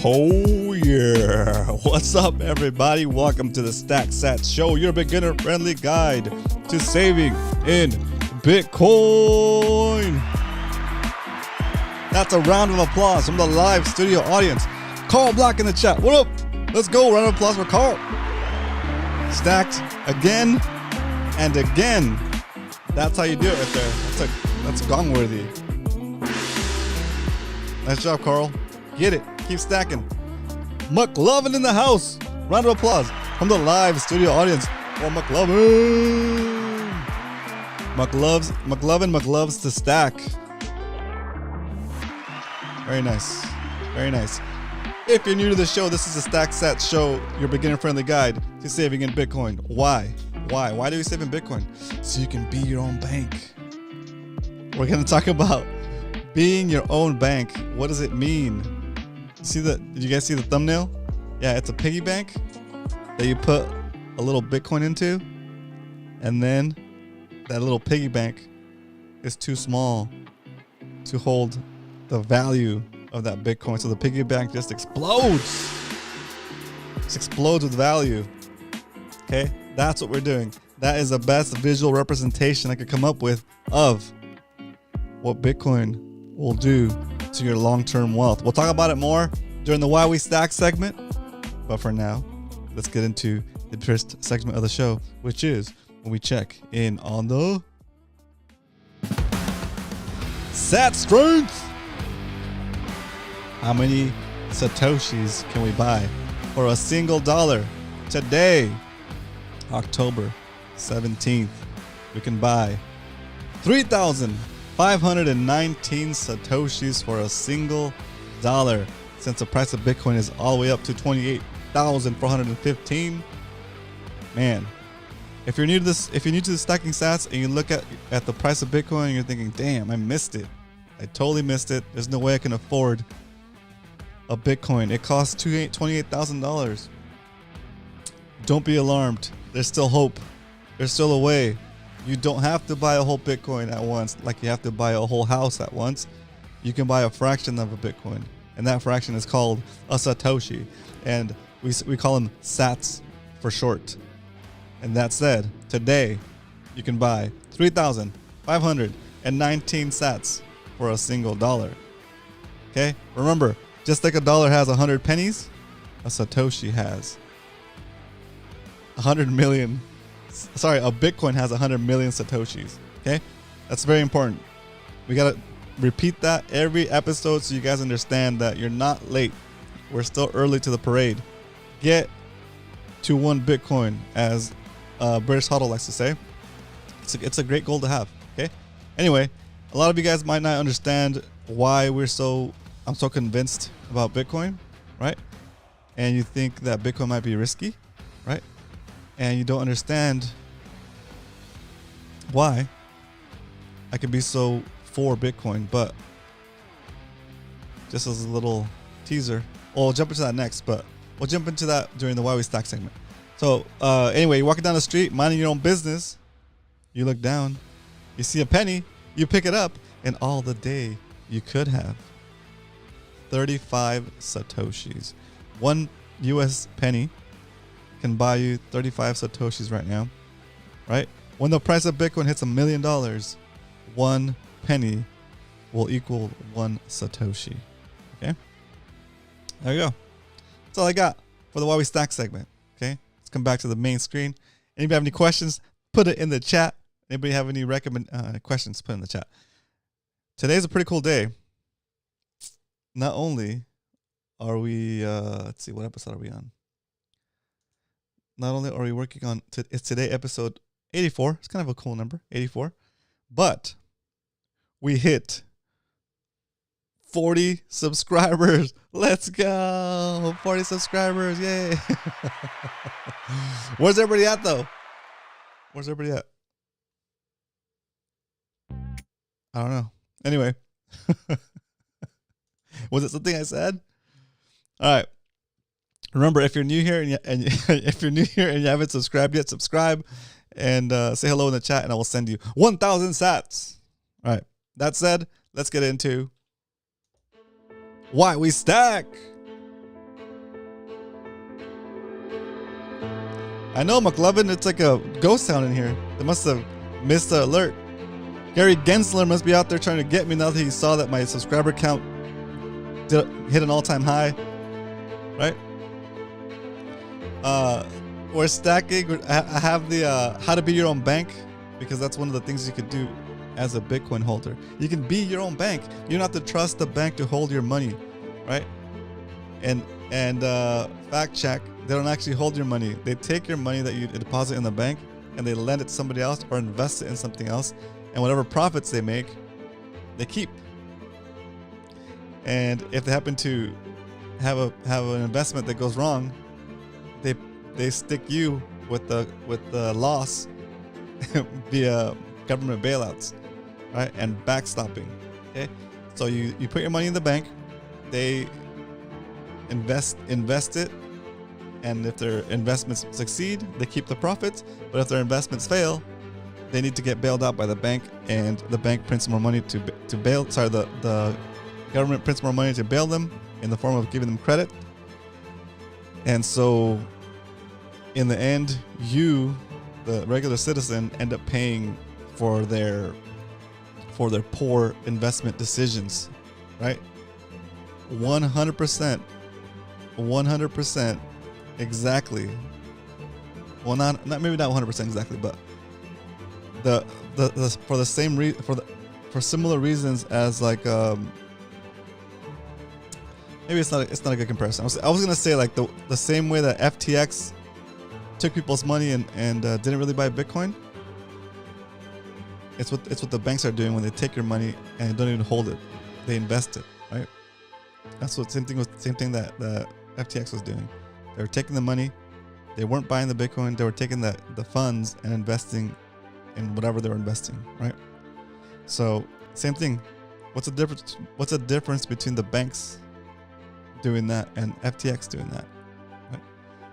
Oh yeah, what's up everybody? Welcome to the Stack Sats Show, your beginner friendly guide to saving in Bitcoin. That's a round of applause from the live studio audience. Carl Black in the chat, what up? Let's go, round of applause for Carl. Stacked again and again. That's how you do it right there. That's gong worthy. Nice job, Carl. Get it. Keep stacking. McLovin in the house. Round of applause from the live studio audience for McLovin. McLovin to stack. Very nice. Very nice. If you're new to the show, this is the Stack Sats Show, your beginner-friendly guide to saving in Bitcoin. Why? Why do we save in Bitcoin? So you can be your own bank. We're going to talk about being your own bank. What does it mean? Did you guys see the thumbnail? Yeah, it's a piggy bank that you put a little Bitcoin into, and then that little piggy bank is too small to hold the value of that Bitcoin. So the piggy bank just explodes. Just explodes with value. Okay, that's what we're doing. That is the best visual representation I could come up with of what Bitcoin will do to your long-term wealth. We'll talk about it more during the Why We Stack segment, but for now, let's get into the first segment of the show, which is when we check in on the Sat Strength. How many Satoshis can we buy for a single dollar? Today, October 17th, we can buy 3,519 Satoshis for a single dollar. Since the price of Bitcoin is all the way up to 28,415. Man, if you're new to this, if you're new to the stacking sats and you look at the price of Bitcoin and you're thinking, damn, I missed it. I totally missed it. There's no way I can afford a Bitcoin. It costs $28,000. Don't be alarmed. There's still hope. There's still a way. You don't have to buy a whole Bitcoin at once like you have to buy a whole house at once. You can buy a fraction of a Bitcoin, and that fraction is called a Satoshi, and we call them sats for short. And that said, today you can buy 3,519 sats for a single dollar. Okay? Remember, just like a dollar has 100 pennies, a Satoshi has 100 million. Sorry, a Bitcoin has 100 million Satoshis. Okay? That's very important. We got to repeat that every episode so you guys understand that you're not late. We're still early to the parade. Get to 1 Bitcoin, as British Huddle likes to say. It's a great goal to have. Okay? Anyway, a lot of you guys might not understand why I'm so convinced about Bitcoin, right? And you think that Bitcoin might be risky, right? And you don't understand why I could be so for Bitcoin. But just as a little teaser, we'll jump into that next, but we'll jump into that during the Why We Stack segment. So anyway, you're walking down the street, minding your own business. You look down, you see a penny, you pick it up, and all the day you could have 35 Satoshis. 1 US penny can buy you 35 Satoshis right now, right? When the price of Bitcoin hits $1 million, 1 penny will equal 1 Satoshi. Okay? There you go. That's all I got for the Why We Stack segment. Okay? Let's come back to the main screen. Anybody have any questions? Put it in the chat. Anybody have any questions? Put it in the chat. Today's a pretty cool day. Not only are we, let's see, what episode are we on? Not only are we working on, it's today episode 84. It's kind of a cool number, 84. But we hit 40 subscribers. Let's go. 40 subscribers. Yay. Where's everybody at, though? Where's everybody at? I don't know. Anyway. Was it something I said? All right. Remember, if you're new here and if you're new here and you haven't subscribed yet, subscribe and say hello in the chat, and I will send you 1,000 sats. All right. That said, let's get into Why We Stack. I know, McLovin, it's like a ghost town in here. They must have missed the alert. Gary Gensler must be out there trying to get me now that he saw that my subscriber count hit an all-time high, right? We're stacking. I have the how to be your own bank, because that's one of the things you could do as a Bitcoin holder. You can be your own bank. You don't have to trust the bank to hold your money, right? And fact check, they don't actually hold your money. They take your money that you deposit in the bank and they lend it to somebody else or invest it in something else, and whatever profits they make, they keep. And if they happen to have an investment that goes wrong, they stick you with the loss via government bailouts, right? And backstopping. Okay, so you put your money in the bank, they invest it, and if their investments succeed, they keep the profits. But if their investments fail, they need to get bailed out by the bank, and the bank prints more money to bail. Sorry, the government prints more money to bail them in the form of giving them credit. And so, in the end, you, the regular citizen, end up paying for their poor investment decisions, right? 100%, exactly. Well, not maybe not 100% exactly, but the for the same for similar reasons as like maybe it's not a good comparison. I was gonna say like the same way that FTX took people's money and didn't really buy Bitcoin. It's what the banks are doing when they take your money and don't even hold it. They invest it, right? That's what same thing that the FTX was doing. They were taking the money, they weren't buying the Bitcoin, they were taking the funds and investing in whatever they were investing, right? So same thing. What's the difference between the banks doing that and FTX doing that? Right?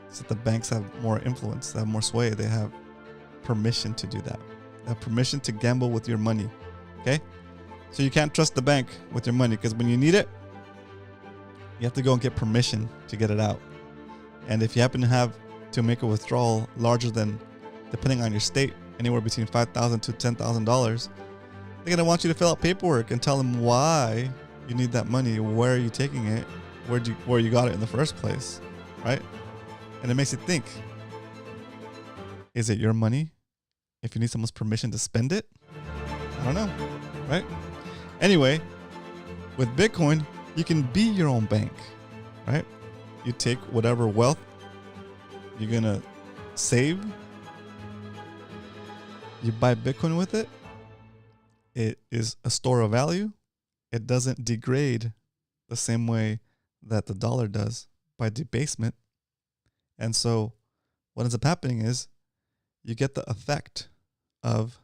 So the banks have more influence, they have more sway, they have permission to do that. They have permission to gamble with your money. Okay? So you can't trust the bank with your money, because when you need it, you have to go and get permission to get it out. And if you happen to have to make a withdrawal larger than, depending on your state, anywhere between $5,000 to $10,000, they're gonna want you to fill out paperwork and tell them why you need that money, where are you taking it, where you got it in the first place, right? And it makes you think: is it your money? If you need someone's permission to spend it, I don't know, right? Anyway, with Bitcoin, you can be your own bank, right? You take whatever wealth you're gonna save, you buy Bitcoin with it. It is a store of value. It doesn't degrade the same way that the dollar does by debasement. And so what ends up happening is you get the effect of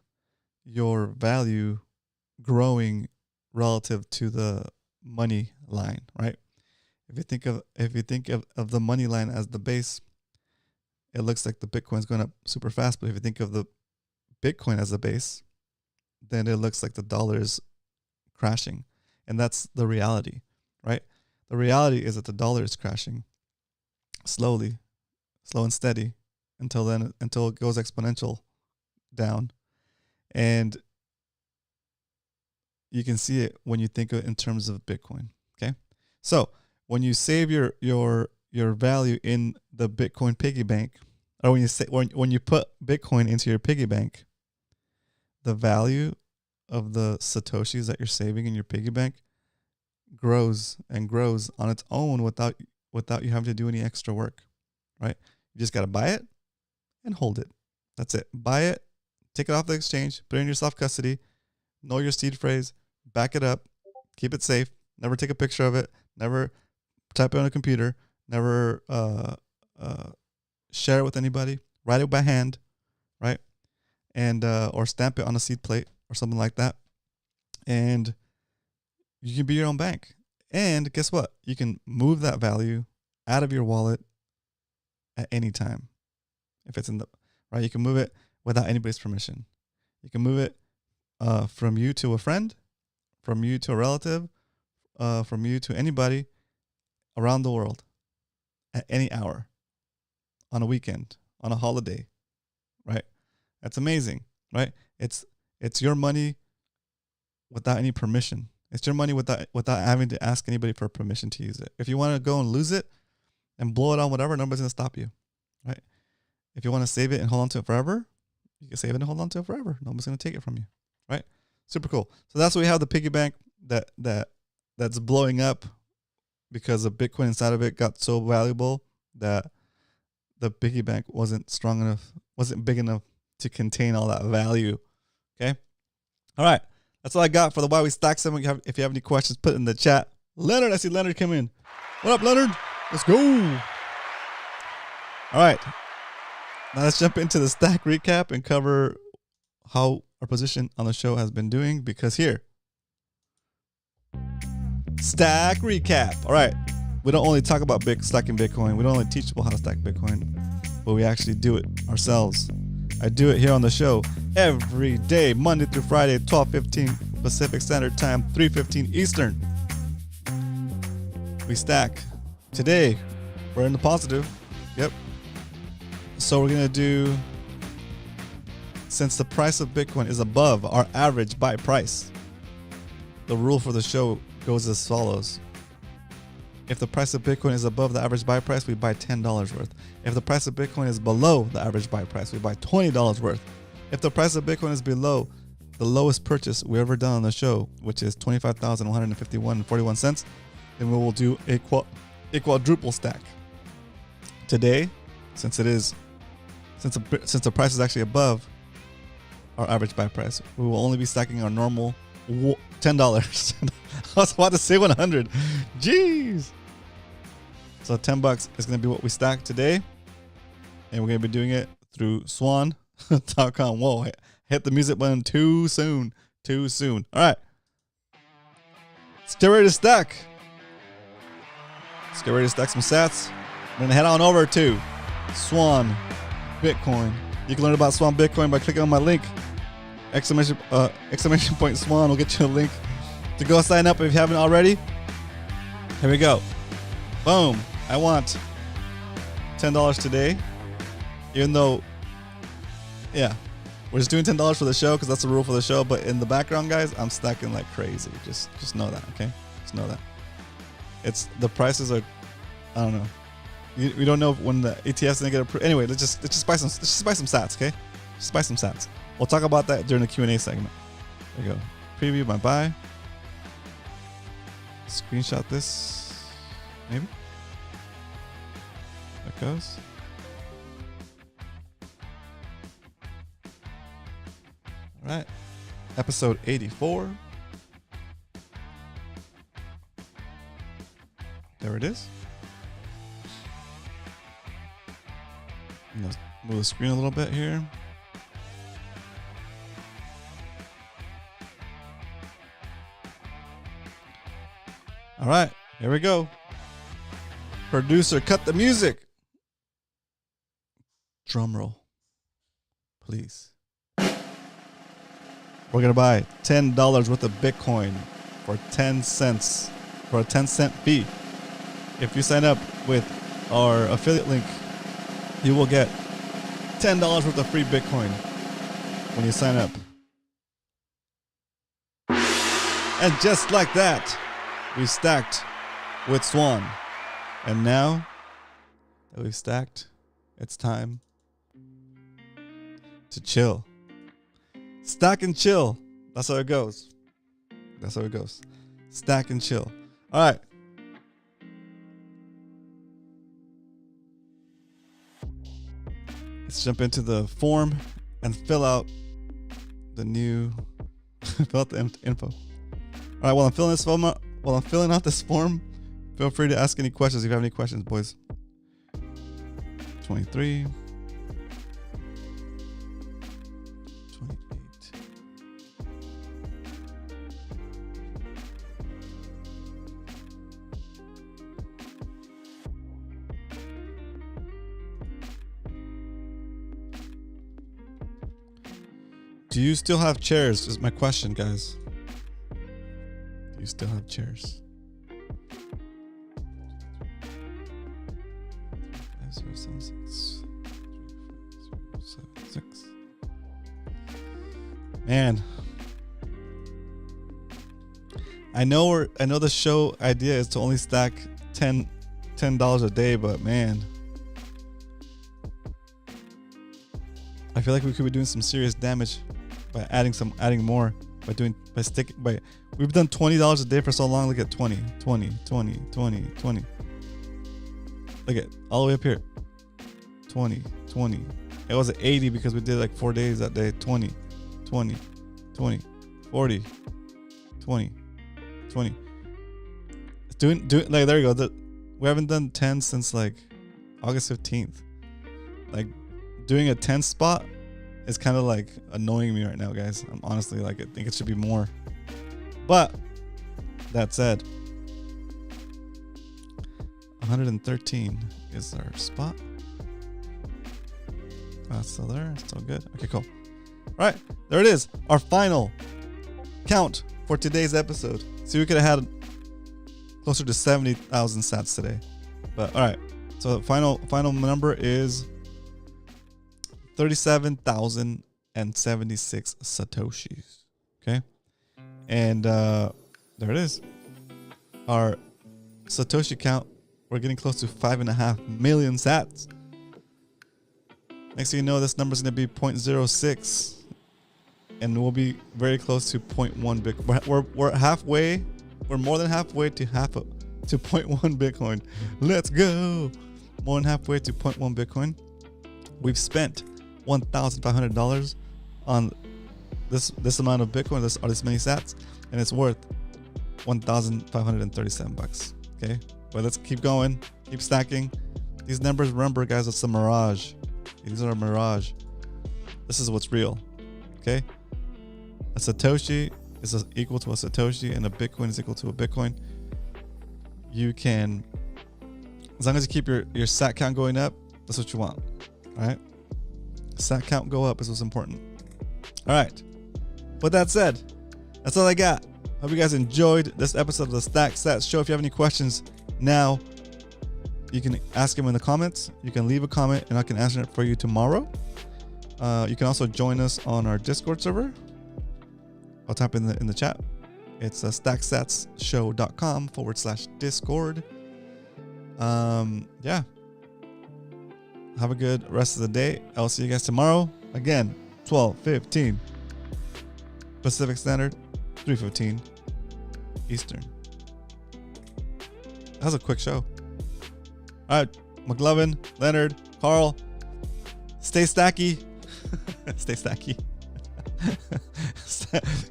your value growing relative to the money line, right? If you think of the money line as the base, it looks like the Bitcoin's going up super fast. But if you think of the Bitcoin as the base, then it looks like the dollar is crashing. And that's the reality, right? The reality is that the dollar is crashing slowly, slow and steady, until it goes exponential down. And you can see it when you think of it in terms of Bitcoin. Okay, so when you save your value in the Bitcoin piggy bank, or when you put Bitcoin into your piggy bank, the value of the satoshis that you're saving in your piggy bank grows and grows on its own without you having to do any extra work, right? You just got to buy it and hold it. That's it. Buy it, take it off the exchange, put it in your soft custody, know your seed phrase, back it up, keep it safe, never take a picture of it, never type it on a computer, never share it with anybody, write it by hand, right? And or stamp it on a seed plate or something like that. And you can be your own bank. And guess what? You can move that value out of your wallet at any time. If it's in the right, you can move it without anybody's permission. You can move it from you to a friend, from you to a relative, from you to anybody around the world at any hour, on a weekend, on a holiday, right? That's amazing, right? It's your money without any permission. It's your money without having to ask anybody for permission to use it. If you want to go and lose it and blow it on whatever, nobody's gonna stop you, right? If you want to save it and hold on to it forever, you can save it and hold on to it forever. Nobody's gonna take it from you, right? Super cool. So that's why we have the piggy bank that's blowing up because the Bitcoin inside of it got so valuable that the piggy bank wasn't strong enough, wasn't big enough to contain all that value. Okay. All right. That's all I got for the Why We Stack segment. If you have any questions, put it in the chat. Leonard, I see Leonard come in. What up, Leonard? Let's go. All right. Now let's jump into the stack recap and cover how our position on the show has been doing, because here, stack recap. All right. We don't only talk about stacking Bitcoin. We don't only teach people how to stack Bitcoin, but we actually do it ourselves. I do it here on the show every day, Monday through Friday, 12:15 Pacific Standard Time, 3:15 Eastern. We stack. Today, we're in the positive. Yep. So we're going to do, since the price of Bitcoin is above our average buy price, the rule for the show goes as follows. If the price of Bitcoin is above the average buy price, we buy $10 worth. If the price of Bitcoin is below the average buy price, we buy $20 worth. If the price of Bitcoin is below the lowest purchase we ever done on the show, which is $25,151.41, then we will do a quadruple stack. Today, since the price is actually above our average buy price, we will only be stacking our normal $10. I was about to say 100. Jeez. So $10 is going to be what we stack today. And we're going to be doing it through swan.com. Whoa, I hit the music button too soon. Too soon. All right. Let's get ready to stack. Let's get ready to stack some sats. We're going to head on over to Swan Bitcoin. You can learn about Swan Bitcoin by clicking on my link. Exclamation point Swan will get you a link to go sign up if you haven't already. Here we go. Boom. I want $10 today. Even though, yeah, we're just doing $10 for the show because that's the rule for the show. But in the background, guys, I'm stacking like crazy. Just know that, okay? Just know that. It's the prices are, I don't know. We don't know when the ETFs is gonna get approved. Anyway, let's just buy some sats, okay? Just buy some sats. We'll talk about that during the Q&A segment. There you go. Preview my buy. Screenshot this. Maybe. There it goes. All right. Episode 84. There it is. I'm gonna move the screen a little bit here. All right, here we go. Producer, cut the music. Drum roll, please. We're gonna buy $10 worth of Bitcoin for 10 cents, for a 10-cent fee. If you sign up with our affiliate link, you will get $10 worth of free Bitcoin when you sign up. And just like that, we stacked with Swan. And now that we've stacked, it's time to chill. Stack and chill. That's how it goes. That's how it goes. Stack and chill. All right. Let's jump into the form and fill out the info. All right, while I'm filling out this form, feel free to ask any questions if you have any questions, boys. 23. 28. Do you still have chairs? Is my question, guys. Do you still have chairs? 5076. Man, I know the show idea is to only stack $10 a day, but man, I feel like we could be doing some serious damage by adding more, we've done $20 a day for so long. Look at 20. Look at all the way up here. 20. It was at 80 because we did like 4 days that day. 20, 40, 20. It's doing like, there you go. We haven't done 10 since like August 15th. Like, doing a 10 spot is kind of like annoying me right now, guys. I'm honestly like, I think it should be more. But that said, 113 is our spot. That's still there. Still good. Okay, cool. All right, there it is. Our final count for today's episode. See, we could have had closer to 70,000 sats today. But all right, so the final number is 37,076 satoshis. Okay, and there it is. Our satoshi count. We're getting close to 5.5 million sats. Next thing you know, this number is going to be 0.06, and we'll be very close to 0.1 Bitcoin. We're halfway. We're more than halfway to 0.1 Bitcoin. Let's go. More than halfway to 0.1 Bitcoin. We've spent $1,500 on this amount of Bitcoin, this many sats, and it's worth $1,537. Okay, but let's keep going, keep stacking these numbers. Remember, guys, it's a mirage. These are a mirage. This is what's real. Okay, a Satoshi is equal to a Satoshi, and a Bitcoin is equal to a Bitcoin. You can, as long as you keep your sat count going up, that's what you want. All right, sat count go up is what's important. All right, with that said, that's all I got. Hope you guys enjoyed this episode of the Stack Sats Show. If you have any questions now, you can ask them in the comments. You can leave a comment and I can answer it for you tomorrow. You can also join us on our Discord server. I'll type in the chat. It's stacksatshow.com/Discord. Yeah. Have a good rest of the day. I'll see you guys tomorrow. Again, 12:15 Pacific Standard, 3:15 Eastern. That was a quick show. All right, McLovin, Leonard, Carl, stay stacky. Stay stacky.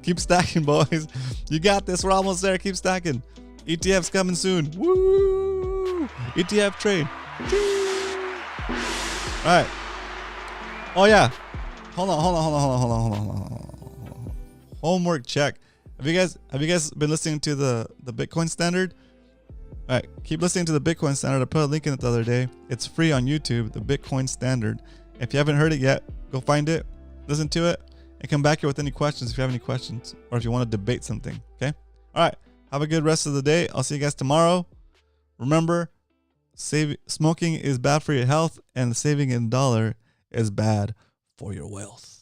Keep stacking, boys. You got this. We're almost there. Keep stacking. ETF's coming soon. Woo! ETF trade. All right. Oh yeah. Hold on. Homework check. Have you guys been listening to the Bitcoin Standard? All right, keep listening to the Bitcoin Standard. I put a link in it the other day. It's free on YouTube, the Bitcoin Standard. If you haven't heard it yet, go find it, listen to it, and come back here with any questions if you have any questions or if you want to debate something, okay? All right, have a good rest of the day. I'll see you guys tomorrow. Remember, smoking is bad for your health, and saving $1 is bad for your wealth.